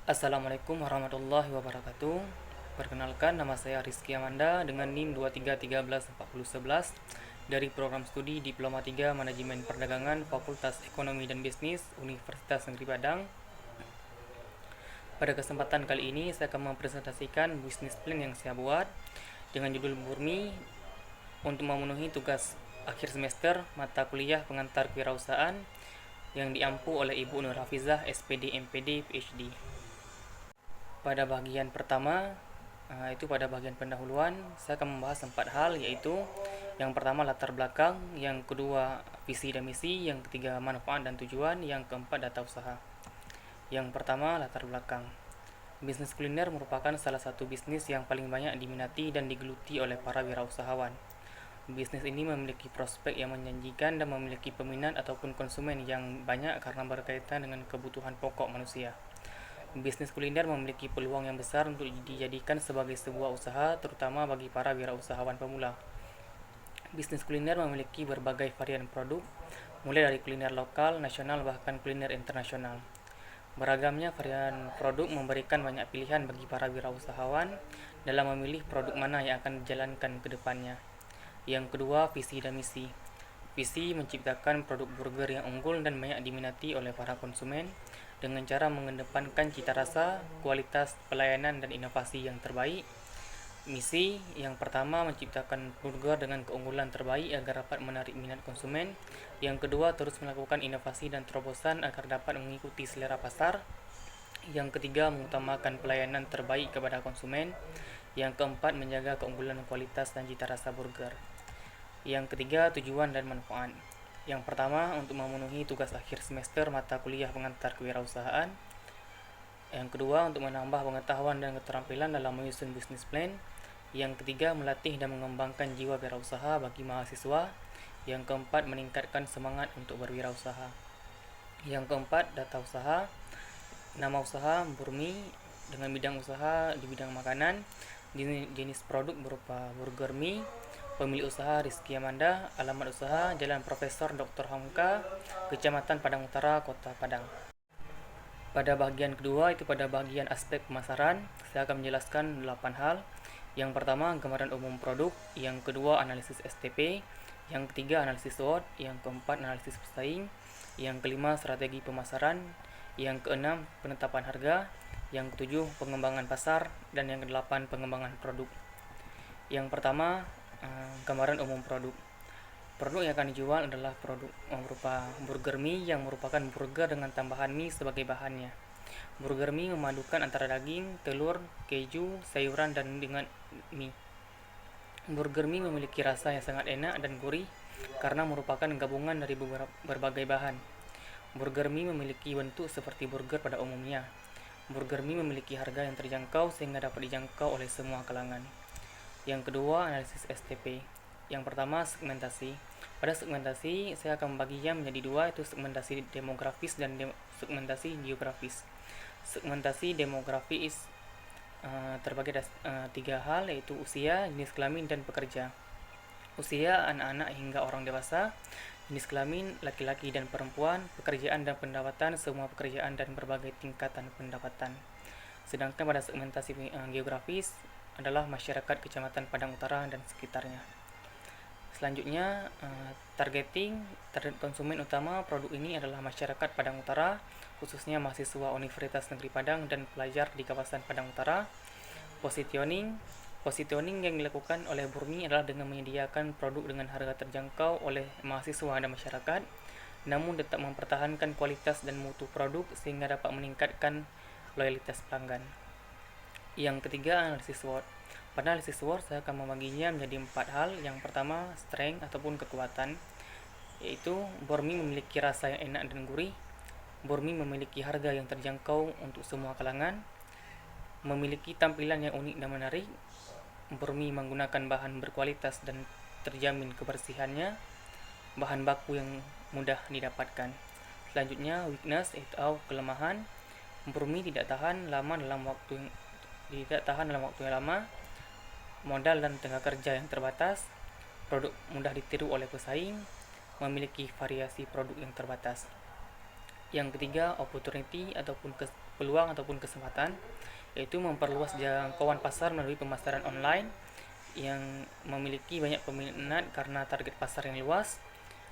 Assalamualaikum warahmatullahi wabarakatuh. Perkenalkan, nama saya Rizky Amanda dengan NIM 23134011 dari program studi Diploma 3 Manajemen Perdagangan Fakultas Ekonomi dan Bisnis Universitas Negeri Padang. Pada kesempatan kali ini saya akan mempresentasikan bisnis plan yang saya buat dengan judul Burmi untuk memenuhi tugas akhir semester mata kuliah pengantar kewirausahaan yang diampu oleh Ibu Nur Hafizah SPD MPD PhD. Pada bagian pertama, itu pada bagian pendahuluan, saya akan membahas 4 hal, yaitu yang pertama latar belakang, yang kedua visi dan misi, yang ketiga manfaat dan tujuan, yang keempat data usaha. Yang pertama latar belakang. Bisnis kuliner merupakan salah satu bisnis yang paling banyak diminati dan digeluti oleh para wirausahawan. Bisnis ini memiliki prospek yang menjanjikan dan memiliki peminat ataupun konsumen yang banyak karena berkaitan dengan kebutuhan pokok manusia. Bisnis kuliner memiliki peluang yang besar untuk dijadikan sebagai sebuah usaha, terutama bagi para wirausahawan pemula. Bisnis kuliner memiliki berbagai varian produk, mulai dari kuliner lokal, nasional, bahkan kuliner internasional. Beragamnya varian produk memberikan banyak pilihan bagi para wirausahawan dalam memilih produk mana yang akan dijalankan ke depannya. Yang kedua, visi dan misi. Visi menciptakan produk burger yang unggul dan banyak diminati oleh para konsumen dengan cara mengedepankan cita rasa, kualitas, pelayanan, dan inovasi yang terbaik. Misi yang pertama menciptakan burger dengan keunggulan terbaik agar dapat menarik minat konsumen. Yang kedua, terus melakukan inovasi dan terobosan agar dapat mengikuti selera pasar. Yang ketiga, mengutamakan pelayanan terbaik kepada konsumen. Yang keempat, menjaga keunggulan kualitas dan cita rasa burger. Yang ketiga, tujuan dan manfaat. Yang pertama, untuk memenuhi tugas akhir semester mata kuliah pengantar kewirausahaan. Yang kedua, untuk menambah pengetahuan dan keterampilan dalam menyusun bisnis plan. Yang ketiga, melatih dan mengembangkan jiwa wirausaha bagi mahasiswa. Yang keempat, meningkatkan semangat untuk berwirausaha. Yang keempat, data usaha. Nama usaha Burmi dengan bidang usaha di bidang makanan. Jenis produk berupa burger mie. Pemilik usaha Rizky Amanda. Alamat usaha Jalan Profesor Dr. Hamka, Kecamatan Padang Utara, Kota Padang. Pada bagian kedua, itu pada bagian aspek pemasaran, saya akan menjelaskan 8 hal. Yang pertama, gambaran umum produk. Yang kedua, analisis STP. Yang ketiga, analisis SWOT. Yang keempat, analisis pesaing. Yang kelima, strategi pemasaran. Yang keenam, penetapan harga. Yang ketujuh, pengembangan pasar. Dan yang kedelapan, pengembangan produk. Yang pertama, gambaran umum produk. Produk yang akan dijual adalah produk berupa burger mie yang merupakan burger dengan tambahan mie sebagai bahannya. Burger mie memadukan antara daging, telur, keju, sayuran, dan dengan mie. Burger mie memiliki rasa yang sangat enak dan gurih karena merupakan gabungan dari berbagai bahan. Burger mie memiliki bentuk seperti burger pada umumnya. Burger mie memiliki harga yang terjangkau sehingga dapat dijangkau oleh semua kalangan. Yang kedua, analisis STP. Yang pertama, segmentasi. Pada segmentasi, saya akan membaginya menjadi dua, yaitu segmentasi demografis dan segmentasi geografis. Segmentasi demografis terbagi atas 3 hal, yaitu usia, jenis kelamin, dan pekerja. Usia, anak-anak hingga orang dewasa. Jenis kelamin, laki-laki dan perempuan. Pekerjaan dan pendapatan, semua pekerjaan dan berbagai tingkatan pendapatan. Sedangkan pada segmentasi geografis adalah masyarakat Kecamatan Padang Utara dan sekitarnya. Selanjutnya, target konsumen utama produk ini adalah masyarakat Padang Utara, khususnya mahasiswa Universitas Negeri Padang dan pelajar di kawasan Padang Utara. Positioning yang dilakukan oleh Burmi adalah dengan menyediakan produk dengan harga terjangkau oleh mahasiswa dan masyarakat, namun tetap mempertahankan kualitas dan mutu produk sehingga dapat meningkatkan loyalitas pelanggan. Yang ketiga, analisis SWOT. Pada analisis SWOT, saya akan membaginya menjadi 4 hal. Yang pertama, strength ataupun kekuatan, yaitu Burmi memiliki rasa yang enak dan gurih. Burmi memiliki harga yang terjangkau untuk semua kalangan. Memiliki tampilan yang unik dan menarik. Burmi menggunakan bahan berkualitas dan terjamin kebersihannya. Bahan baku yang mudah didapatkan. Selanjutnya, weakness atau kelemahan. Burmi tidak tahan dalam waktu yang lama. Modal dan tenaga kerja yang terbatas. Produk mudah ditiru oleh pesaing. Memiliki variasi produk yang terbatas. Yang ketiga, opportunity ataupun peluang ataupun kesempatan, yaitu memperluas jangkauan pasar melalui pemasaran online yang memiliki banyak peminat karena target pasar yang luas,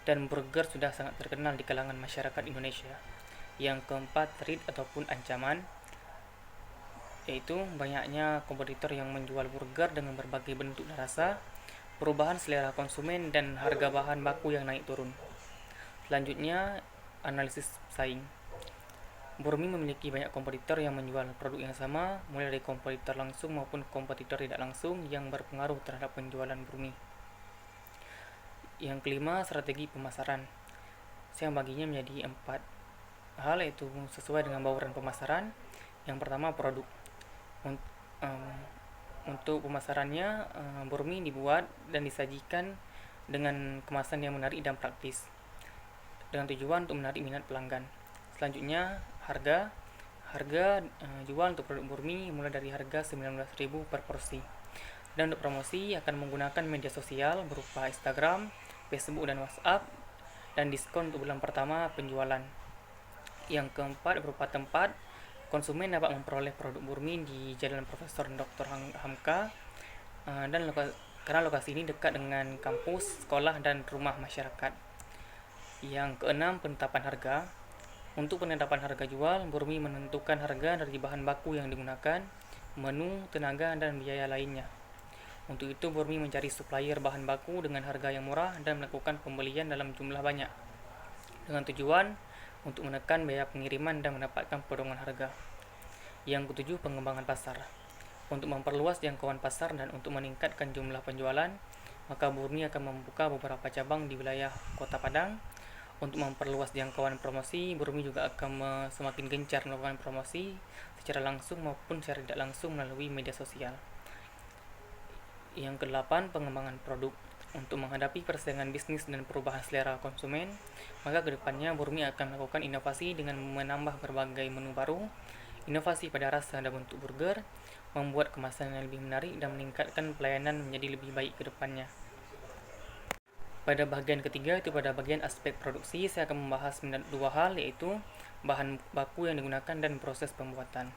dan burger sudah sangat terkenal di kalangan masyarakat Indonesia. Yang keempat, threat ataupun ancaman, yaitu banyaknya kompetitor yang menjual burger dengan berbagai bentuk dan rasa, perubahan selera konsumen, dan harga bahan baku yang naik turun. Selanjutnya, analisis saing. Burmi memiliki banyak kompetitor yang menjual produk yang sama, mulai dari kompetitor langsung maupun kompetitor tidak langsung yang berpengaruh terhadap penjualan Burmi. Yang kelima, strategi pemasaran. Saya baginya menjadi 4 hal, yaitu sesuai dengan bauran pemasaran. Yang pertama, produk. Untuk pemasarannya, Burmi dibuat dan disajikan dengan kemasan yang menarik dan praktis, dengan tujuan untuk menarik minat pelanggan. Selanjutnya, harga jual untuk produk Burmi mulai dari harga 19.000 per porsi. Dan untuk promosi akan menggunakan media sosial berupa Instagram, Facebook, dan WhatsApp, dan diskon untuk bulan pertama penjualan. Yang keempat, berupa tempat. Konsumen dapat memperoleh produk Burmi di Jalan Profesor Dr. Hamka, dan karena lokasi ini dekat dengan kampus, sekolah, dan rumah masyarakat. Yang keenam, penetapan harga. Untuk penetapan harga jual, Burmi menentukan harga dari bahan baku yang digunakan, menu, tenaga, dan biaya lainnya. Untuk itu, Burmi mencari supplier bahan baku dengan harga yang murah dan melakukan pembelian dalam jumlah banyak, dengan tujuan untuk menekan biaya pengiriman dan mendapatkan potongan harga. Yang ketujuh, pengembangan pasar. Untuk memperluas jangkauan pasar dan untuk meningkatkan jumlah penjualan, maka Burmi akan membuka beberapa cabang di wilayah Kota Padang. Untuk memperluas jangkauan promosi, Burmi juga akan semakin gencar melakukan promosi secara langsung maupun secara tidak langsung melalui media sosial. Yang kedelapan, pengembangan produk. Untuk menghadapi persaingan bisnis dan perubahan selera konsumen, maka kedepannya Burmi akan melakukan inovasi dengan menambah berbagai menu baru, inovasi pada rasa dan bentuk burger, membuat kemasan yang lebih menarik, dan meningkatkan pelayanan menjadi lebih baik ke depannya. Pada bagian ketiga, itu pada bagian aspek produksi, saya akan membahas 2 hal, yaitu bahan baku yang digunakan dan proses pembuatan.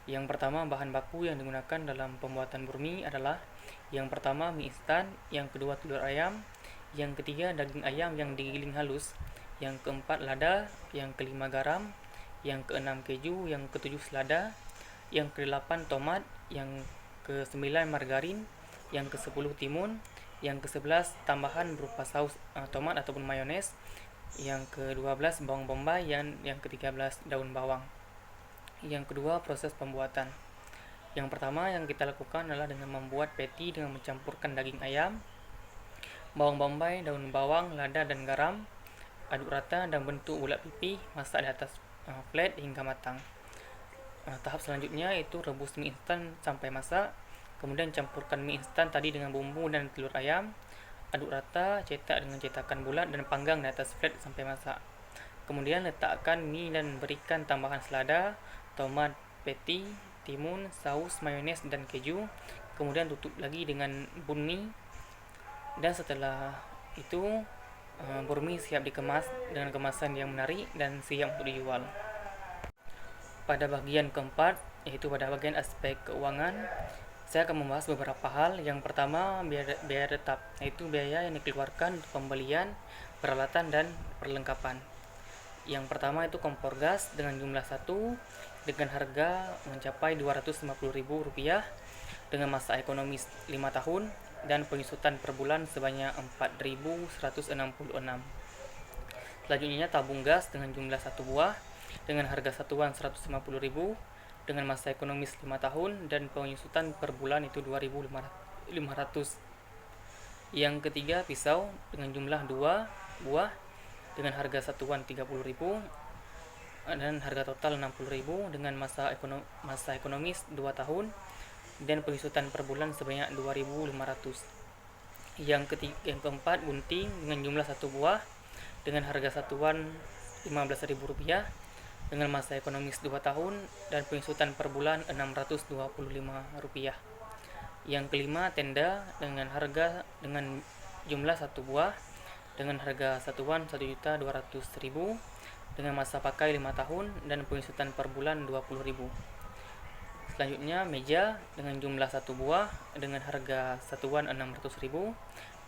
Yang pertama, bahan baku yang digunakan dalam pembuatan Burmi adalah: yang pertama, mie instan; yang kedua, telur ayam; yang ketiga, daging ayam yang digiling halus; yang keempat, lada; yang kelima, garam; yang keenam, keju; yang ketujuh, selada; yang kedelapan, tomat; yang kesembilan, margarin; yang kesepuluh, timun; yang ke-11, tambahan berupa saus tomat ataupun mayones; yang ke-12, bawang bombay; yang ke-13, daun bawang. Yang kedua, proses pembuatan. Yang pertama yang kita lakukan adalah dengan membuat patty dengan mencampurkan daging ayam, bawang bombay, daun bawang, lada, dan garam. Aduk rata dan bentuk bulat pipih, masak di atas flat hingga matang. Tahap selanjutnya itu rebus mie instan sampai masak. Kemudian campurkan mie instan tadi dengan bumbu dan telur ayam. Aduk rata, cetak dengan cetakan bulat, dan panggang di atas flat sampai masak. Kemudian letakkan mie dan berikan tambahan selada, tomat, patty, timun, saus, mayones, dan keju. Kemudian tutup lagi dengan Burmi. Dan setelah itu, Burmi siap dikemas dengan kemasan yang menarik dan siap untuk dijual. Pada bagian keempat, yaitu pada bagian aspek keuangan, saya akan membahas beberapa hal. Yang pertama, biaya tetap, yaitu biaya yang dikeluarkan untuk pembelian peralatan dan perlengkapan. Yang pertama itu kompor gas dengan jumlah 1 dengan harga mencapai Rp250.000 dengan masa ekonomis 5 tahun dan penyusutan per bulan sebanyak 4.166. Selanjutnya, tabung gas dengan jumlah 1 buah dengan harga satuan Rp150.000 dengan masa ekonomis 5 tahun dan penyusutan per bulan itu 2.500. Yang ketiga, pisau dengan jumlah 2 buah dengan harga satuan Rp30.000 dan harga total Rp60.000 dengan masa ekonomis 2 tahun dan penyusutan per bulan sebanyak 2.500. Yang keempat, gunting dengan jumlah 1 buah dengan harga satuan Rp15.000 dengan masa ekonomis 2 tahun dan penyusutan per bulan Rp625. Yang kelima, tenda dengan jumlah 1 buah dengan harga satuan Rp1.200.000 dengan masa pakai 5 tahun dan pengeluaran per bulan 20.000. Selanjutnya meja dengan jumlah 1 buah dengan harga satuan 600.000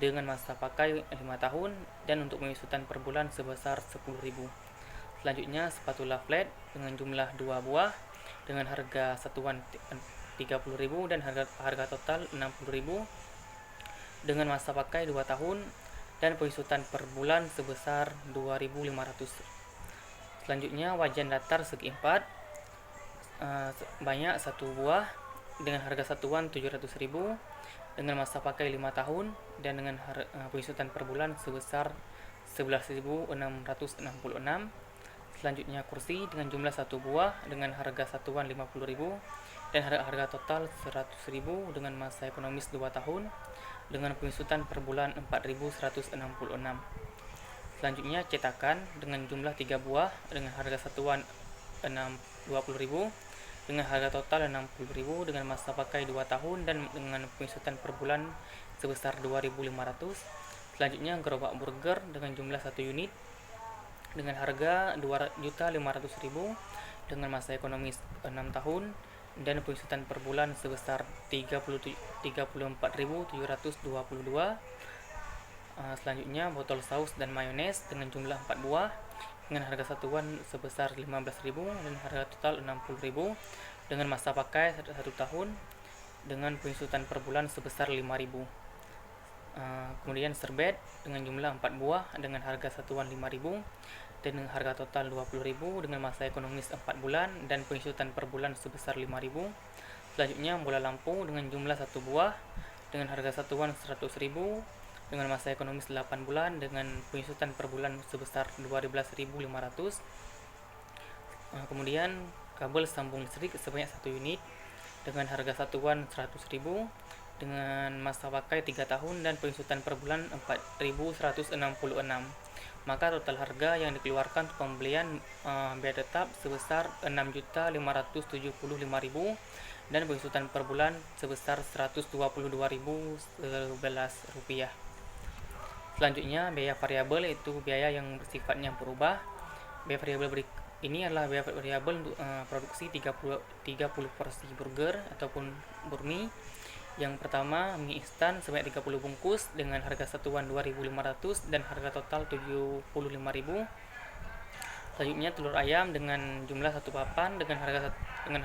dengan masa pakai 5 tahun dan untuk pengeluaran per bulan sebesar 10.000. Selanjutnya spatula flat dengan jumlah 2 buah dengan harga satuan 30.000 dan harga total 60.000 dengan masa pakai 2 tahun dan pengeluaran per bulan sebesar 2.500. Selanjutnya wajan datar segi 4 banyak 1 buah dengan harga satuan 700.000 dengan masa pakai 5 tahun dan dengan pengeluaran per bulan sebesar 11.666. Selanjutnya kursi dengan jumlah 1 buah dengan harga satuan 50.000 dan harga total 100.000 dengan masa ekonomis 2 tahun dengan pengeluaran per bulan 4.166. Selanjutnya cetakan dengan jumlah 3 buah dengan harga satuan 20.000 dengan harga total 60.000 dengan masa pakai 2 tahun dan dengan pengeluaran per bulan sebesar 2.500. Selanjutnya gerobak burger dengan jumlah 1 unit dengan harga 2.500.000 dengan masa ekonomis 6 tahun dan pengeluaran per bulan sebesar 34.722. Selanjutnya botol saus dan mayones dengan jumlah 4 buah dengan harga satuan sebesar 15.000 dan harga total 60.000 dengan masa pakai 1 tahun dengan pengeluaran per bulan sebesar 5.000. Kemudian serbet dengan jumlah 4 buah dengan harga satuan 5.000 dan dengan harga total 20.000 dengan masa ekonomis 4 bulan dan pengeluaran per bulan sebesar 5.000. Selanjutnya bola lampu dengan jumlah 1 buah dengan harga satuan 100.000 dengan masa ekonomis 8 bulan dengan pengeluaran per bulan sebesar 12.500. Kemudian kabel sambung listrik sebanyak 1 unit dengan harga satuan 100.000 dengan masa pakai 3 tahun dan pengeluaran per bulan 4.166. Maka total harga yang dikeluarkan untuk pembelian biaya tetap sebesar 6.575.000 dan pengeluaran per bulan sebesar 122.011 rupiah. Selanjutnya biaya variabel yaitu biaya yang bersifatnya berubah. Biaya variabel ini adalah biaya variabel untuk produksi 30 porsi burger ataupun burmi. Yang pertama mie instan sebanyak 30 bungkus dengan harga satuan 2.500 dan harga total 75.000. Selanjutnya telur ayam dengan jumlah 1 papan dengan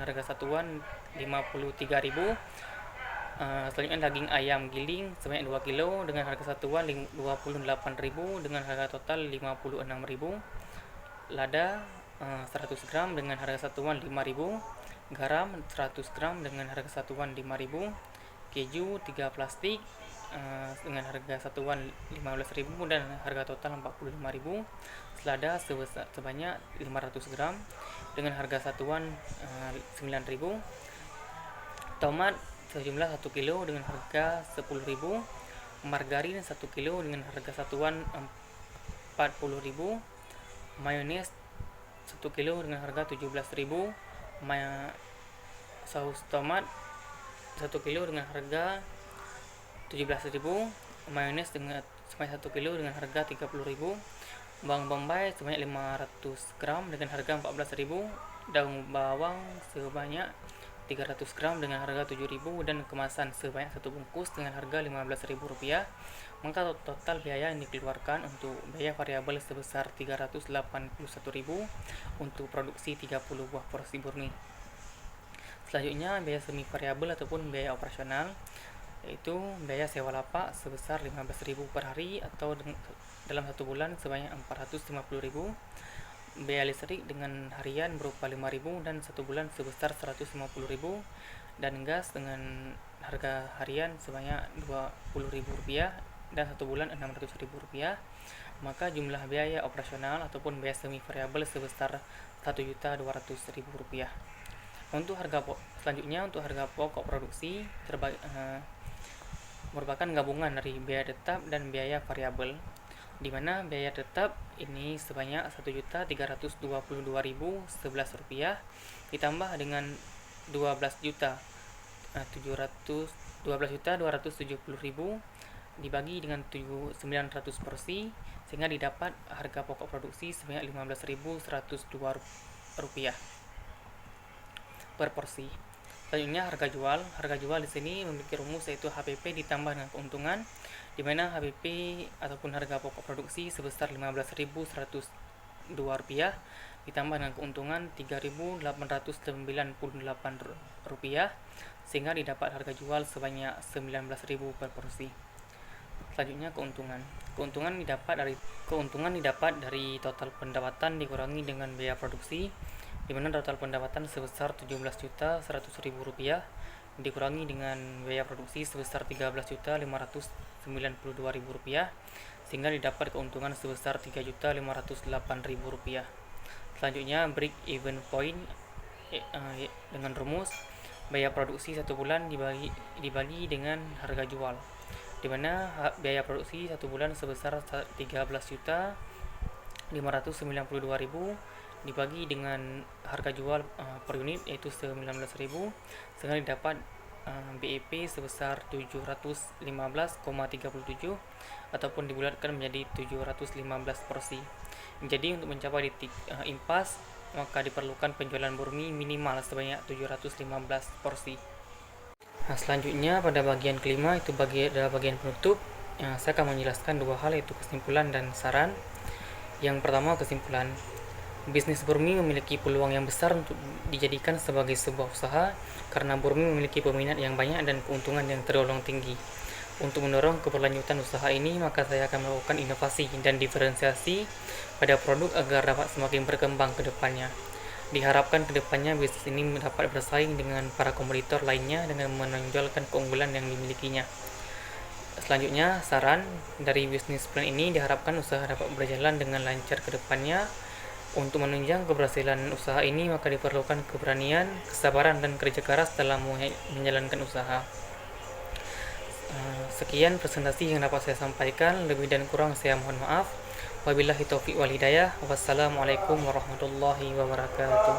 harga satuan 53.000. Selanjutnya daging ayam giling sebanyak 2 kg dengan harga satuan 28.000 dengan harga total 56.000. Lada 100 gram dengan harga satuan 5.000. Garam 100 gram dengan harga satuan 5.000. Keju 3 plastik dengan harga satuan 15.000 dan harga total 45.000. Selada sebanyak 500 gram dengan harga satuan 9.000. Tomat sejumlah 1 kg dengan harga 10.000. Margarin 1 kg dengan harga satuan 40.000. Mayones 1 kg dengan harga 17.000. Saus tomat 1 kg dengan harga 17.000. Mayones dengan sebanyak 1 kg dengan harga 30.000. Bawang bombay sebanyak 500 gram dengan harga 14.000. Daun bawang sebanyak 300 gram dengan harga 7.000 dan kemasan sebanyak 1 bungkus dengan harga 15.000 rupiah. Maka total biaya yang dikeluarkan untuk biaya variabel sebesar 381.000 untuk produksi 30 buah porsi burmi. Selanjutnya biaya semi variabel ataupun biaya operasional yaitu biaya sewa lapak sebesar 15.000 per hari atau dalam 1 bulan sebanyak 450.000. Biaya listrik dengan harian berupa 5.000 dan 1 bulan sebesar 150.000 dan gas dengan harga harian sebanyak 20.000 rupiah dan 1 bulan 600.000 rupiah. Maka jumlah biaya operasional ataupun biaya semi variabel sebesar 1.200.000 rupiah. Selanjutnya untuk harga pokok produksi merupakan gabungan dari biaya tetap dan biaya variabel, di mana biaya tetap ini sebanyak 1.322.011 rupiah ditambah dengan 12.270.000 dibagi dengan 900 porsi sehingga didapat harga pokok produksi sebanyak Rp15.102 per porsi. Selanjutnya harga jual. Harga jual di sini memiliki rumus yaitu HPP ditambah dengan keuntungan, di mana HPP ataupun harga pokok produksi sebesar Rp15.102 ditambah dengan keuntungan Rp3.898 sehingga didapat harga jual sebanyak Rp19.000 per porsi. Selanjutnya keuntungan. Keuntungan didapat dari total pendapatan dikurangi dengan biaya produksi, di mana total pendapatan sebesar Rp17.100.000 dikurangi dengan biaya produksi sebesar Rp13.592.000 sehingga didapat keuntungan sebesar Rp3.508.000. Selanjutnya break even point dengan rumus biaya produksi 1 bulan dibagi dengan harga jual, di mana biaya produksi 1 bulan sebesar Rp13.592.000 dibagi dengan harga jual per unit yaitu Rp19.000 sehingga didapat BEP sebesar 715,37 ataupun dibulatkan menjadi 715 porsi. Jadi untuk mencapai titik impas maka diperlukan penjualan burmi minimal sebanyak 715 porsi. Nah, selanjutnya pada bagian kelima itu adalah bagian penutup. Saya akan menjelaskan dua hal yaitu kesimpulan dan saran. Yang pertama kesimpulan. Bisnis burmi memiliki peluang yang besar untuk dijadikan sebagai sebuah usaha karena burmi memiliki peminat yang banyak dan keuntungan yang tergolong tinggi. Untuk mendorong keberlanjutan usaha ini, maka saya akan melakukan inovasi dan diferensiasi pada produk agar dapat semakin berkembang ke depannya. Diharapkan ke depannya bisnis ini dapat bersaing dengan para kompetitor lainnya dengan menonjolkan keunggulan yang dimilikinya. Selanjutnya, saran dari bisnis plan ini diharapkan usaha dapat berjalan dengan lancar ke depannya. Untuk menunjang keberhasilan usaha ini, maka diperlukan keberanian, kesabaran, dan kerja keras dalam menjalankan usaha. Sekian presentasi yang dapat saya sampaikan, lebih dan kurang saya mohon maaf. Wabillahi taufiq wal hidayah. Wassalamualaikum warahmatullahi wabarakatuh.